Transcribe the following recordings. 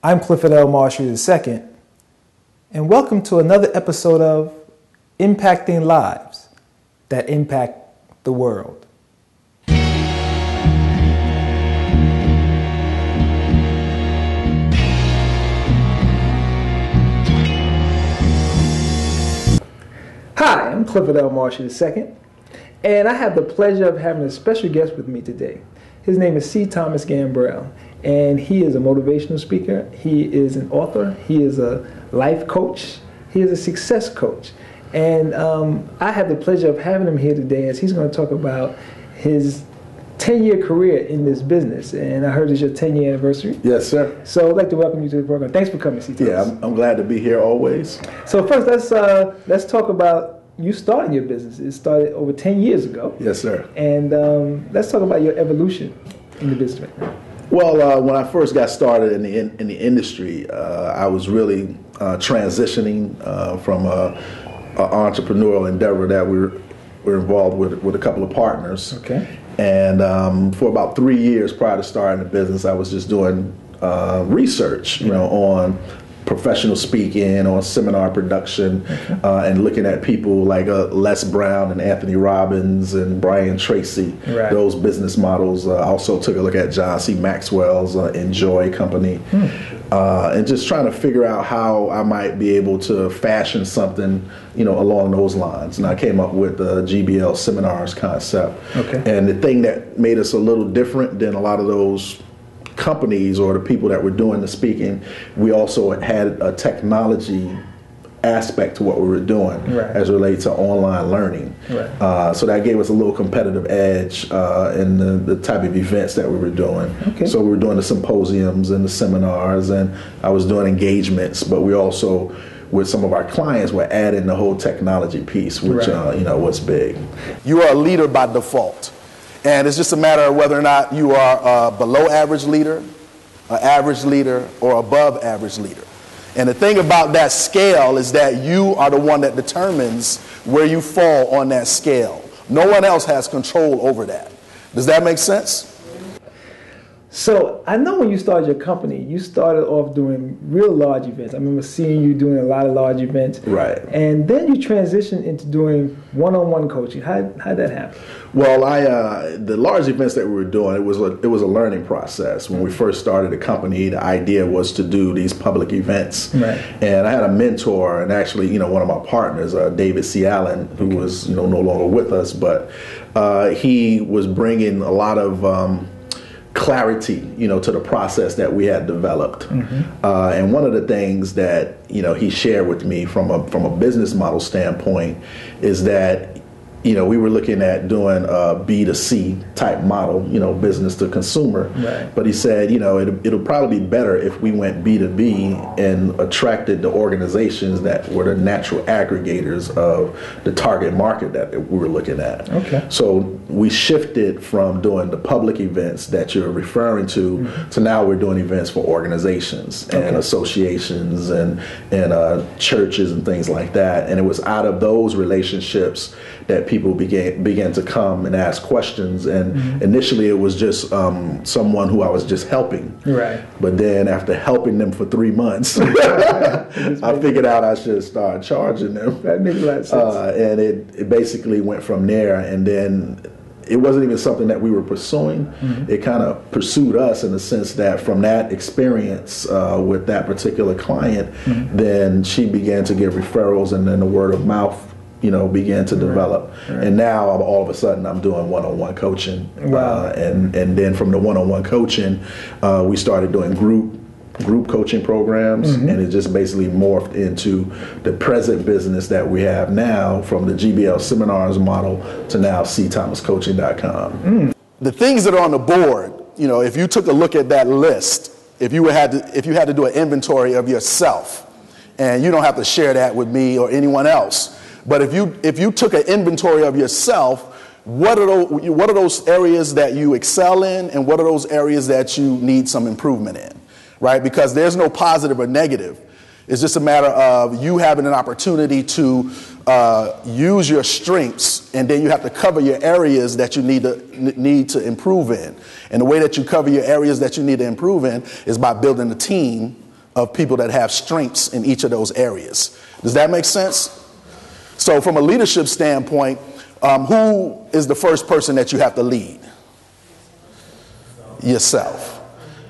I'm Clifford II, and welcome to another episode of Impacting Lives that Impact the World. Hi, I'm Clifford II, and I have the pleasure of having a special guest with me today. His name is C. Thomas Gambrell, and he is a motivational speaker. He is an author. He is a life coach. He is a success coach. And I have the pleasure of having him here today as he's going to talk about his 10-year career in this business. And I heard it's your 10-year anniversary. Yes, sir. So I'd like to welcome you to the program. Thanks for coming, C. Thomas. Yeah, I'm glad to be here always. So first, let's talk about you starting your business. It started over 10 years ago. Yes, sir. And let's talk about your evolution in the business right now. Well, when I first got started in the industry, I was really transitioning from an entrepreneurial endeavor that we're involved with a couple of partners. Okay. And for about 3 years prior to starting the business, I was just doing research, on professional speaking, on seminar production, and looking at people like Les Brown and Anthony Robbins and Brian Tracy, those business models. I also took a look at John C. Maxwell's Enjoy company, and just trying to figure out how I might be able to fashion something, along those lines. And I came up with the GBL seminars concept. Okay. And the thing that made us a little different than a lot of those companies or the people that were doing the speaking, we also had a technology aspect to what we were doing as it relates to online learning. So that gave us a little competitive edge in the type of events that we were doing. Okay. So we were doing the symposiums and the seminars, and I was doing engagements, but we also, with some of our clients, were adding the whole technology piece, which was big. You are a leader by default. And it's just a matter of whether or not you are a below average leader, an average leader, or above average leader. And the thing about that scale is that you are the one that determines where you fall on that scale. No one else has control over that. Does that make sense? So I know when you started your company, you started off doing real large events. I remember seeing you doing a lot of large events. Right. And then you transitioned into doing one-on-one coaching. How did that happen? Well, the large events that we were doing, it was a learning process. When we first started the company, the idea was to do these public events. Right. And I had a mentor, and actually, one of my partners, David C. Allen, who was no longer with us, but he was bringing a lot of clarity, to the process that we had developed. And one of the things that, he shared with me from a business model standpoint is that, we were looking at doing a B2C type model, business to consumer. Right. But he said, it'll probably be better if we went B2B and attracted the organizations that were the natural aggregators of the target market that we were looking at. Okay. So we shifted from doing the public events that you're referring to now we're doing events for organizations and associations and churches and things like that. And it was out of those relationships that people began to come and ask questions. And initially it was just someone who I was just helping. Right. But then after helping them for 3 months, I figured out I should start charging them. That makes a lot of sense. And it basically went from there. And then it wasn't even something that we were pursuing. It kind of pursued us in the sense that from that experience with that particular client, then she began to give referrals, and then the word of mouth began to develop. Right. And now all of a sudden I'm doing one-on-one coaching. Wow. And then from the one-on-one coaching, we started doing group coaching programs, and it just basically morphed into the present business that we have now, from the GBL seminars model to now cthomascoaching.com. The things that are on the board, if you took a look at that list, if you had to do an inventory of yourself, and you don't have to share that with me or anyone else, but if you took an inventory of yourself, what are those areas that you excel in, and what are those areas that you need some improvement in, right? Because there's no positive or negative. It's just a matter of you having an opportunity to use your strengths, and then you have to cover your areas that you need to improve in. And the way that you cover your areas that you need to improve in is by building a team of people that have strengths in each of those areas. Does that make sense? So from a leadership standpoint, who is the first person that you have to lead? Yourself.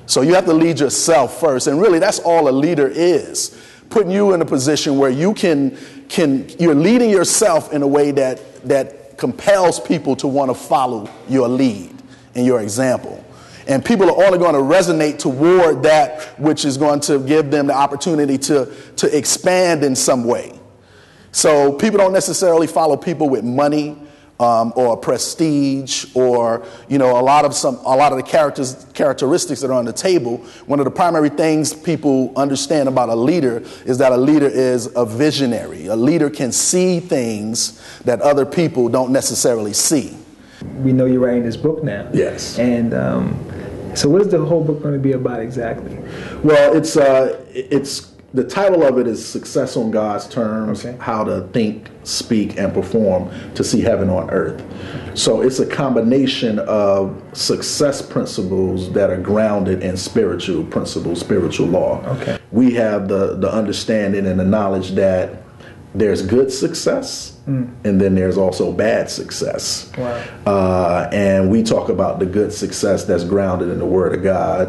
So you have to lead yourself first. And really, that's all a leader is. Putting you in a position where you you're leading yourself in a way that compels people to want to follow your lead and your example. And people are only going to resonate toward that which is going to give them the opportunity to expand in some way. So people don't necessarily follow people with money or prestige or, a lot of the characteristics that are on the table. One of the primary things people understand about a leader is that a leader is a visionary. A leader can see things that other people don't necessarily see. We know you're writing this book now. Yes. And so what is the whole book going to be about exactly? Well, it's the title of it is Success on God's Terms, How to Think, Speak, and Perform to See Heaven on Earth. So it's a combination of success principles that are grounded in spiritual principles, spiritual law. Okay. We have the understanding and the knowledge that there's good success, and then there's also bad success. Wow. And we talk about the good success that's grounded in the Word of God,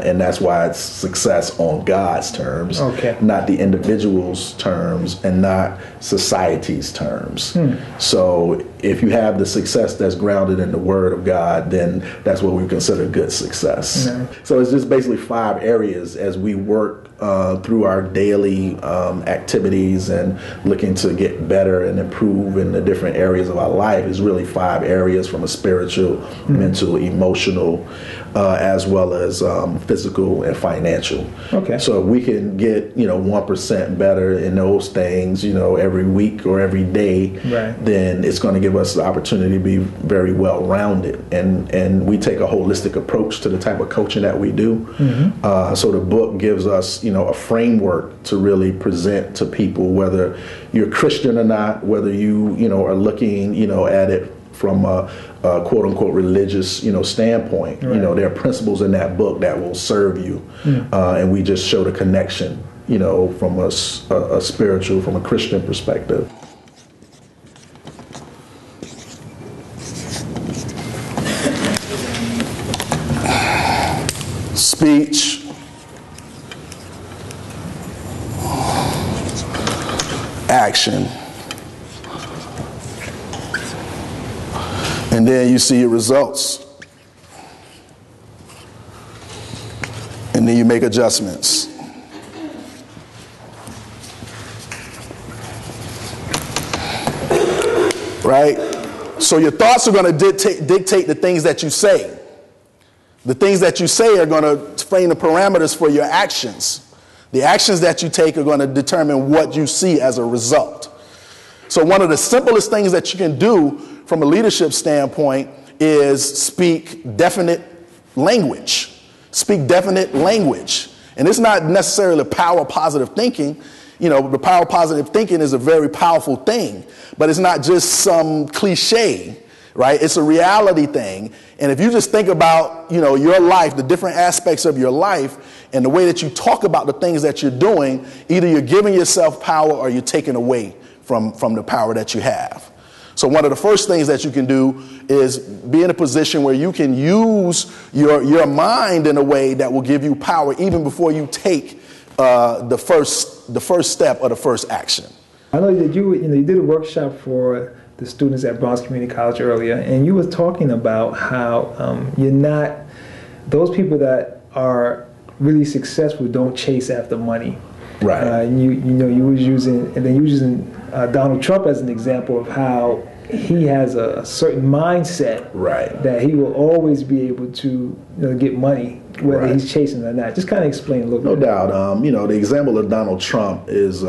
and that's why it's success on God's terms, not the individual's terms and not society's terms. So if you have the success that's grounded in the Word of God, then that's what we consider good success. So it's just basically 5 areas as we work through our daily activities and looking to get better and improve in the different areas of our life. Is really 5 areas, from a spiritual, mental, emotional, as well as physical and financial. So if we can get 1% better in those things every week or every day, then it's going to give us the opportunity to be very well rounded, and we take a holistic approach to the type of coaching that we do. So the book gives us a framework to really present to people, whether you're Christian or not, whether you are looking at it from a quote unquote religious standpoint. There are principles in that book that will serve you, and we just show the connection from a spiritual, from a Christian perspective. Speech, action, and then you see your results, and then you make adjustments. Right? So your thoughts are going to dictate the things that you say. The things that you say are going to frame the parameters for your actions. The actions that you take are going to determine what you see as a result. So one of the simplest things that you can do from a leadership standpoint is speak definite language. Speak definite language. And it's not necessarily power positive thinking. The power positive thinking is a very powerful thing, but it's not just some cliche, right? It's a reality thing. And if you just think about, your life, the different aspects of your life, and the way that you talk about the things that you're doing, either you're giving yourself power or you're taking away from the power that you have. So one of the first things that you can do is be in a position where you can use your mind in a way that will give you power even before you take the first step or the first action. I know that you did a workshop for the students at Bronx Community College earlier, and you were talking about how you're not, those people that are really successful don't chase after money. Right. And you was using Donald Trump as an example of how he has a certain mindset, right, that he will always be able to get money, whether he's chasing or not. Just kind of explain a little bit. No doubt. The example of Donald Trump is,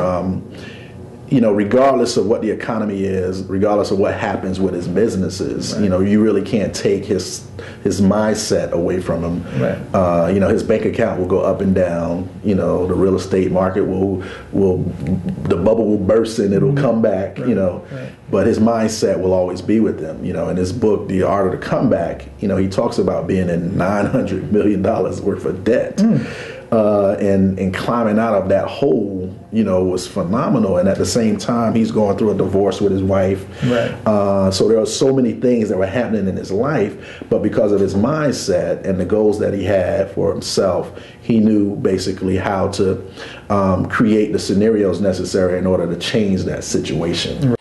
regardless of what the economy is, regardless of what happens with his businesses, right, you really can't take his mindset away from him. Right. His bank account will go up and down. The real estate market the bubble will burst and it'll come back. Right. But his mindset will always be with him. In his book, The Art of the Comeback, he talks about being in $900 million worth of debt. and climbing out of that hole, was phenomenal. And at the same time, he's going through a divorce with his wife. Right. So there are so many things that were happening in his life, but because of his mindset and the goals that he had for himself, he knew basically how to create the scenarios necessary in order to change that situation.